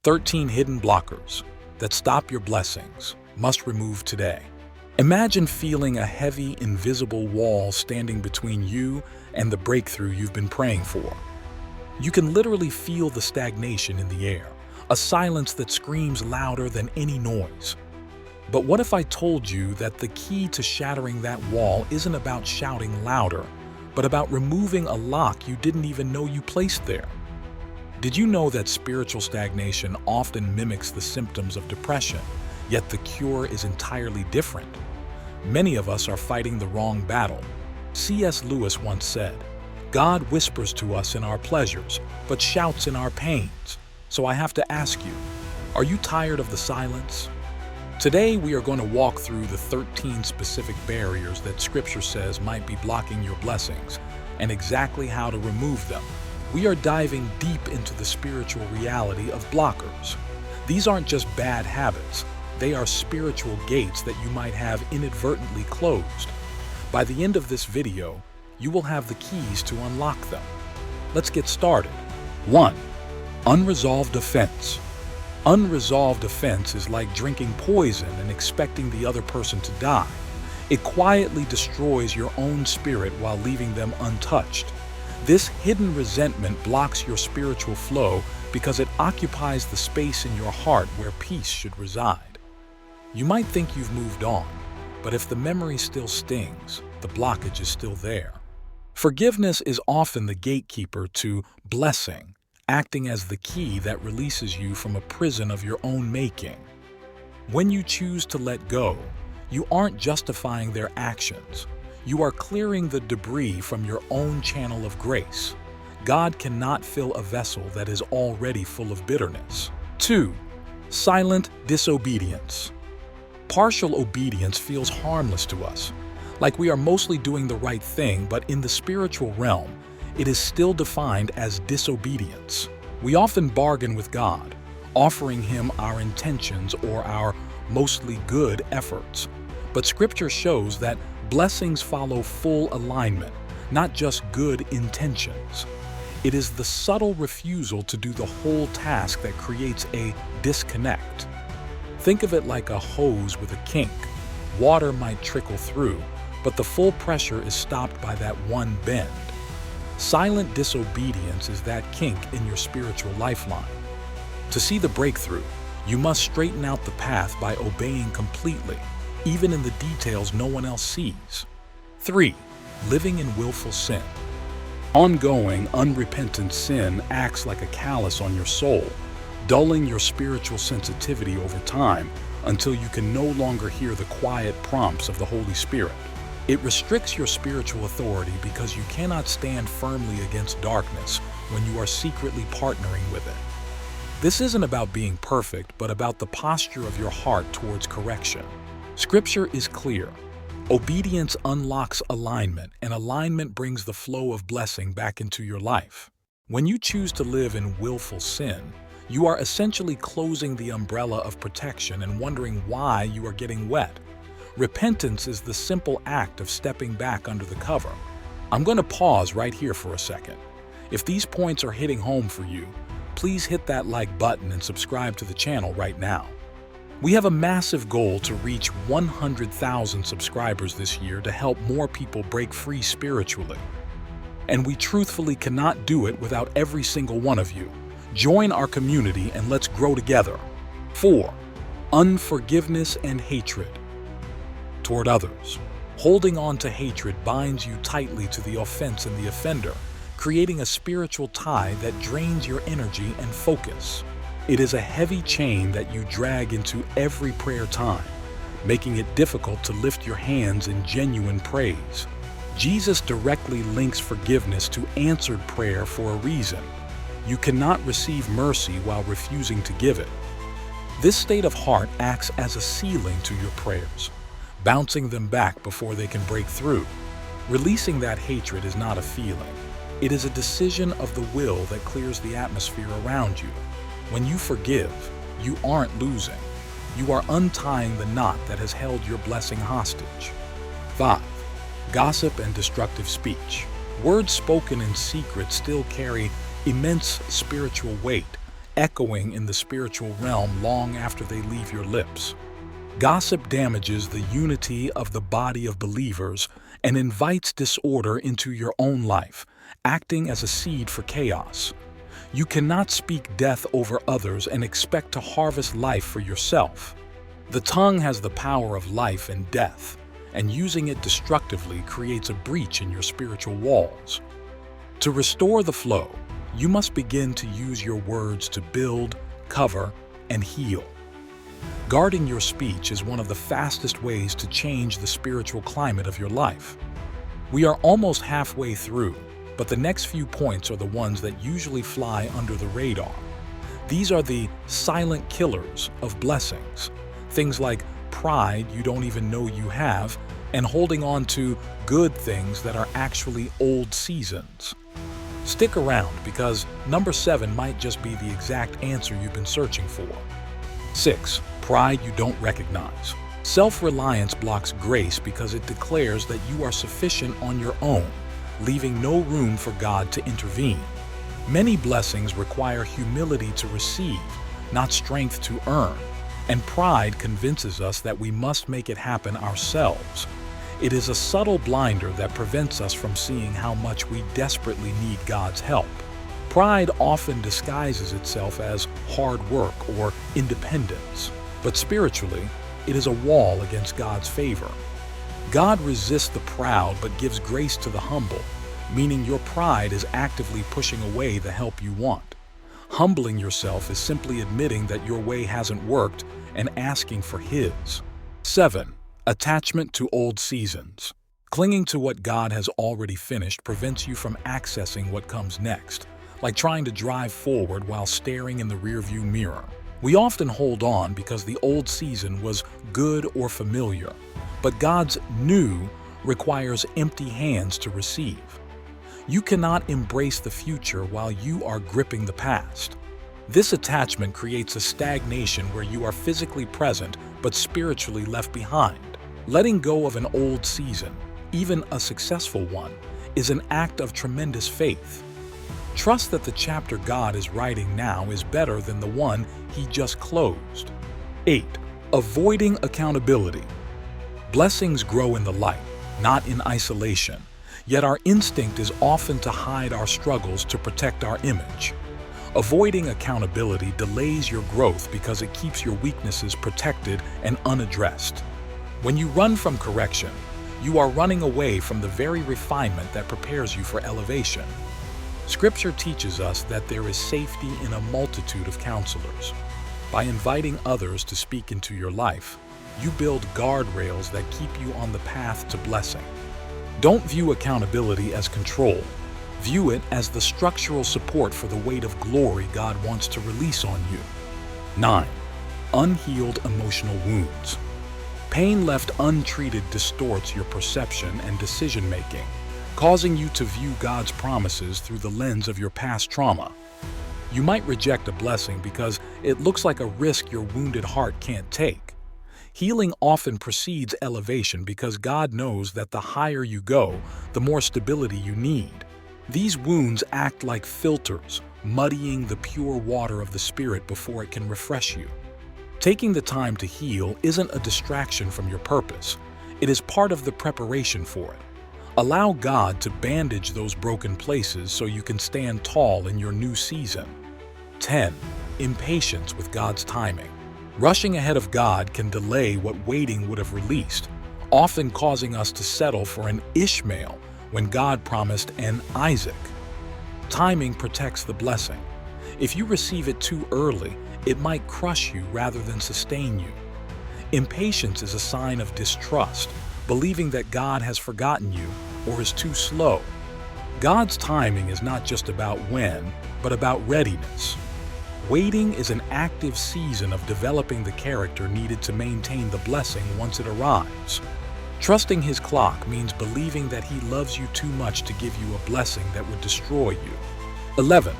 13 hidden blockers that stop your blessings must remove today. Imagine feeling a heavy, invisible wall standing between you and the breakthrough you've been praying for. You can literally feel the stagnation in the air, a silence that screams louder than any noise. But what if I told you that the key to shattering that wall isn't about shouting louder, but about removing a lock you didn't even know you placed there? Did you know that spiritual stagnation often mimics the symptoms of depression, yet the cure is entirely different? Many of us are fighting the wrong battle. C.S. Lewis once said, "God whispers to us in our pleasures, but shouts in our pains." So I have to ask you, are you tired of the silence? Today we are going to walk through the 13 specific barriers that Scripture says might be blocking your blessings, and exactly how to remove them. We are diving deep into the spiritual reality of blockers. These aren't just bad habits, they are spiritual gates that you might have inadvertently closed. By the end of this video, you will have the keys to unlock them. Let's get started. 1. Unresolved offense. Unresolved offense is like drinking poison and expecting the other person to die. It quietly destroys your own spirit while leaving them untouched. This hidden resentment blocks your spiritual flow because it occupies the space in your heart where peace should reside. You might think you've moved on, but if the memory still stings, the blockage is still there. Forgiveness is often the gatekeeper to blessing, acting as the key that releases you from a prison of your own making. When you choose to let go, you aren't justifying their actions. You are clearing the debris from your own channel of grace. God cannot fill a vessel that is already full of bitterness. 2. Silent disobedience. Partial obedience feels harmless to us, like we are mostly doing the right thing, but in the spiritual realm, it is still defined as disobedience. We often bargain with God, offering Him our intentions or our mostly good efforts. But Scripture shows that blessings follow full alignment, not just good intentions. It is the subtle refusal to do the whole task that creates a disconnect. Think of it like a hose with a kink. Water might trickle through, but the full pressure is stopped by that one bend. Silent disobedience is that kink in your spiritual lifeline. To see the breakthrough, you must straighten out the path by obeying completely, even in the details no one else sees. 3. Living in willful sin. Ongoing, unrepentant sin acts like a callus on your soul, dulling your spiritual sensitivity over time until you can no longer hear the quiet prompts of the Holy Spirit. It restricts your spiritual authority because you cannot stand firmly against darkness when you are secretly partnering with it. This isn't about being perfect, but about the posture of your heart towards correction. Scripture is clear. Obedience unlocks alignment, and alignment brings the flow of blessing back into your life. When you choose to live in willful sin, you are essentially closing the umbrella of protection and wondering why you are getting wet. Repentance is the simple act of stepping back under the cover. I'm going to pause right here for a second. If these points are hitting home for you, please hit that like button and subscribe to the channel right now. We have a massive goal to reach 100,000 subscribers this year to help more people break free spiritually. And we truthfully cannot do it without every single one of you. Join our community and let's grow together. 4. Unforgiveness and hatred toward others. Holding on to hatred binds you tightly to the offense and the offender, creating a spiritual tie that drains your energy and focus. It is a heavy chain that you drag into every prayer time, making it difficult to lift your hands in genuine praise. Jesus directly links forgiveness to answered prayer for a reason. You cannot receive mercy while refusing to give it. This state of heart acts as a ceiling to your prayers, bouncing them back before they can break through. Releasing that hatred is not a feeling. It is a decision of the will that clears the atmosphere around you. When you forgive, you aren't losing. You are untying the knot that has held your blessing hostage. 5. Gossip and destructive speech. Words spoken in secret still carry immense spiritual weight, echoing in the spiritual realm long after they leave your lips. Gossip damages the unity of the body of believers and invites disorder into your own life, acting as a seed for chaos. You cannot speak death over others and expect to harvest life for yourself. The tongue has the power of life and death, and using it destructively creates a breach in your spiritual walls. To restore the flow, you must begin to use your words to build, cover, and heal. Guarding your speech is one of the fastest ways to change the spiritual climate of your life. We are almost halfway through, but the next few points are the ones that usually fly under the radar. These are the silent killers of blessings. Things like pride you don't even know you have, and holding on to good things that are actually old seasons. Stick around because number 7 might just be the exact answer you've been searching for. 6. Pride you don't recognize. Self-reliance blocks grace because it declares that you are sufficient on your own, leaving no room for God to intervene. Many blessings require humility to receive, not strength to earn, and pride convinces us that we must make it happen ourselves. It is a subtle blinder that prevents us from seeing how much we desperately need God's help. Pride often disguises itself as hard work or independence, but spiritually, it is a wall against God's favor. God resists the proud but gives grace to the humble, meaning your pride is actively pushing away the help you want. Humbling yourself is simply admitting that your way hasn't worked and asking for His. 7. Attachment to old seasons. Clinging to what God has already finished prevents you from accessing what comes next, like trying to drive forward while staring in the rearview mirror. We often hold on because the old season was good or familiar, but God's new requires empty hands to receive. You cannot embrace the future while you are gripping the past. This attachment creates a stagnation where you are physically present but spiritually left behind. Letting go of an old season, even a successful one, is an act of tremendous faith. Trust that the chapter God is writing now is better than the one He just closed. 8. Avoiding accountability. Blessings grow in the light, not in isolation, yet our instinct is often to hide our struggles to protect our image. Avoiding accountability delays your growth because it keeps your weaknesses protected and unaddressed. When you run from correction, you are running away from the very refinement that prepares you for elevation. Scripture teaches us that there is safety in a multitude of counselors. By inviting others to speak into your life, you build guardrails that keep you on the path to blessing. Don't view accountability as control. View it as the structural support for the weight of glory God wants to release on you. 9. Unhealed emotional wounds. Pain left untreated distorts your perception and decision-making, causing you to view God's promises through the lens of your past trauma. You might reject a blessing because it looks like a risk your wounded heart can't take. Healing often precedes elevation because God knows that the higher you go, the more stability you need. These wounds act like filters, muddying the pure water of the Spirit before it can refresh you. Taking the time to heal isn't a distraction from your purpose. It is part of the preparation for it. Allow God to bandage those broken places so you can stand tall in your new season. 10. Impatience with God's timing. Rushing ahead of God can delay what waiting would have released, often causing us to settle for an Ishmael when God promised an Isaac. Timing protects the blessing. If you receive it too early, it might crush you rather than sustain you. Impatience is a sign of distrust, believing that God has forgotten you or is too slow. God's timing is not just about when, but about readiness. Waiting is an active season of developing the character needed to maintain the blessing once it arrives. Trusting His clock means believing that He loves you too much to give you a blessing that would destroy you. 11.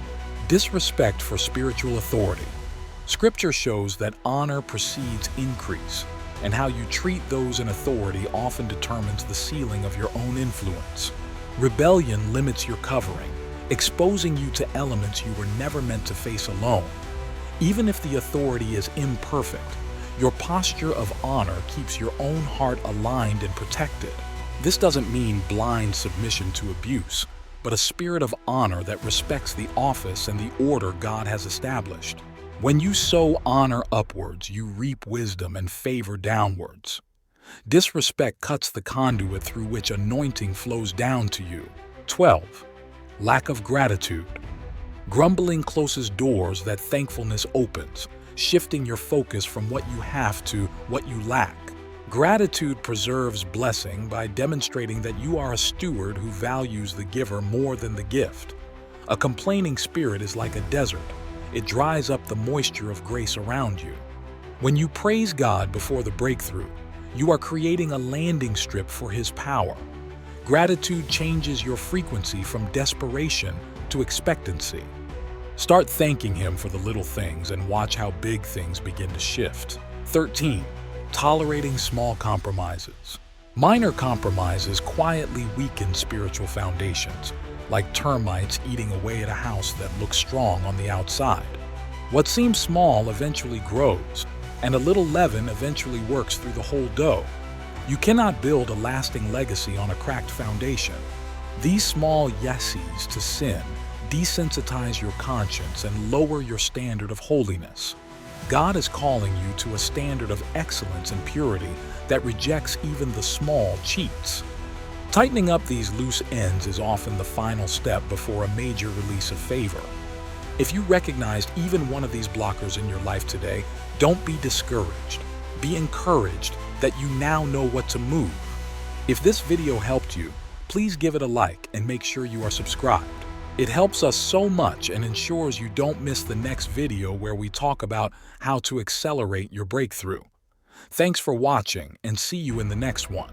Disrespect for spiritual authority. Scripture shows that honor precedes increase, and how you treat those in authority often determines the ceiling of your own influence. Rebellion limits your covering, exposing you to elements you were never meant to face alone. Even if the authority is imperfect, your posture of honor keeps your own heart aligned and protected. This doesn't mean blind submission to abuse, but a spirit of honor that respects the office and the order God has established. When you sow honor upwards, you reap wisdom and favor downwards. Disrespect cuts the conduit through which anointing flows down to you. 12. Lack of gratitude. Grumbling closes doors that thankfulness opens, shifting your focus from what you have to what you lack. Gratitude preserves blessing by demonstrating that you are a steward who values the giver more than the gift. A complaining spirit is like a desert. It dries up the moisture of grace around you. When you praise God before the breakthrough, you are creating a landing strip for His power. Gratitude changes your frequency from desperation to expectancy. Start thanking Him for the little things and watch how big things begin to shift. 13. Tolerating small compromises. Minor compromises quietly weaken spiritual foundations, like termites eating away at a house that looks strong on the outside. What seems small eventually grows, and a little leaven eventually works through the whole dough. You cannot build a lasting legacy on a cracked foundation. These small yeses to sin desensitize your conscience and lower your standard of holiness. God is calling you to a standard of excellence and purity that rejects even the small cheats. Tightening up these loose ends is often the final step before a major release of favor. If you recognized even one of these blockers in your life today, don't be discouraged. Be encouraged that you now know what to move. If this video helped you, please give it a like and make sure you are subscribed. It helps us so much and ensures you don't miss the next video where we talk about how to accelerate your breakthrough. Thanks for watching and see you in the next one.